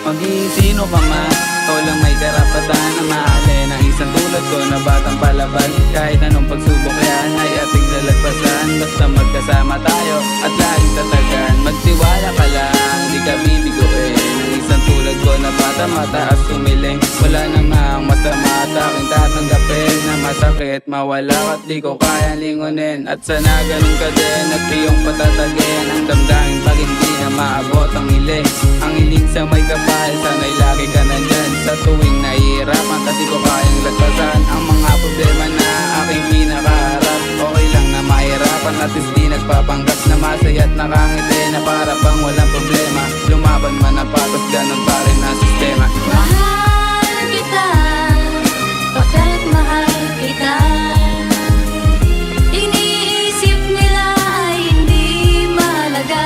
Maging sino ka man, ikaw lang may karapatan na mahalin ang isang tulad ko na batang palaban. Kahit anong pagsubok yan ay ating lalagpasan, basta magkasama tayo at laging tatagan. Magtiwala ka lang, di ka bibiguin. Ang isang tulad ko na bata mataas tumiling. Wala namang masama at aking tatanggapin na masakit mawala at di ko kaya lingunin. At sana ganun ka din at iyong patatagin ang damdamin pag hindi na maabot ang hiling. Ang hiling sa may kapal, sana'y lagi ka nandyan sa tuwing nahihirapan, kasi ko kayang lagpasan ang mga problema na aking pinakaharap. Okay lang na mahirapan at di nagpapanggap na masaya at nakangiti na para bang walang problema. Lumaban man na patos, ganun pa rin ang sistema. Mahal kita, bakit mahal kita? Iniisip nila ay hindi mahalaga.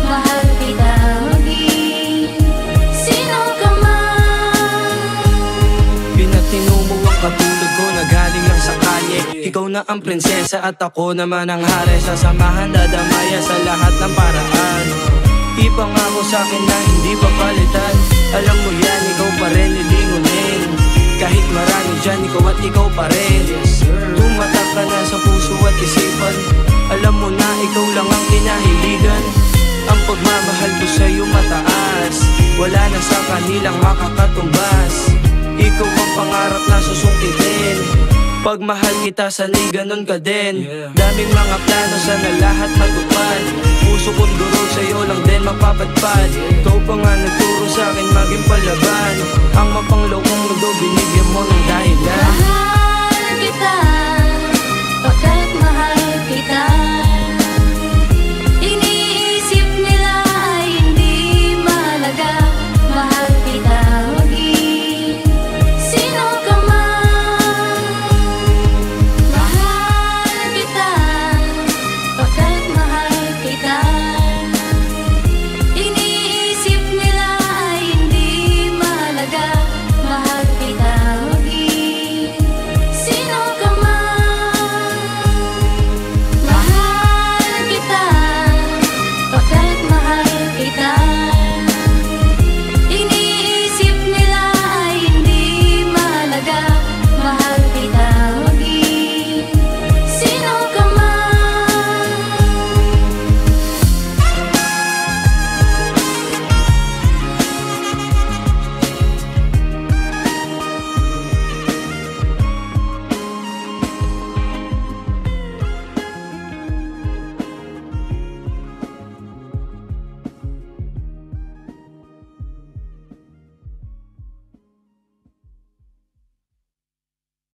Mahal kita, maging sino ka man. Pinatino mo ang katulad ko na galing lang sa kalye. Ikaw na ang prinsesa at ako naman ang hari. Sasamahan, dadamaya sa lahat ng paraan. Ipangako sa'kin na hindi papalitan. Alam mo yan, ikaw pa rin lilingunin. Kahit marami dyan, ikaw at ikaw pa rin. Tumatak ka na sa puso at isipan. Alam mo na ikaw lang ang kinahiligan. Ang pagmamahal ko sa'yo mataas, wala na sa kanilang makakatumbas. Ikaw ang pangarap na susungkitin. Pag mahal kita, sana'y ganun ka din. Daming mga plano, sana lahat matupad. Puso kong durog, sa'yo lang din mapapadpad. Ikaw pa nga nagturo sa'kin maging palaban. Ang mapanglaw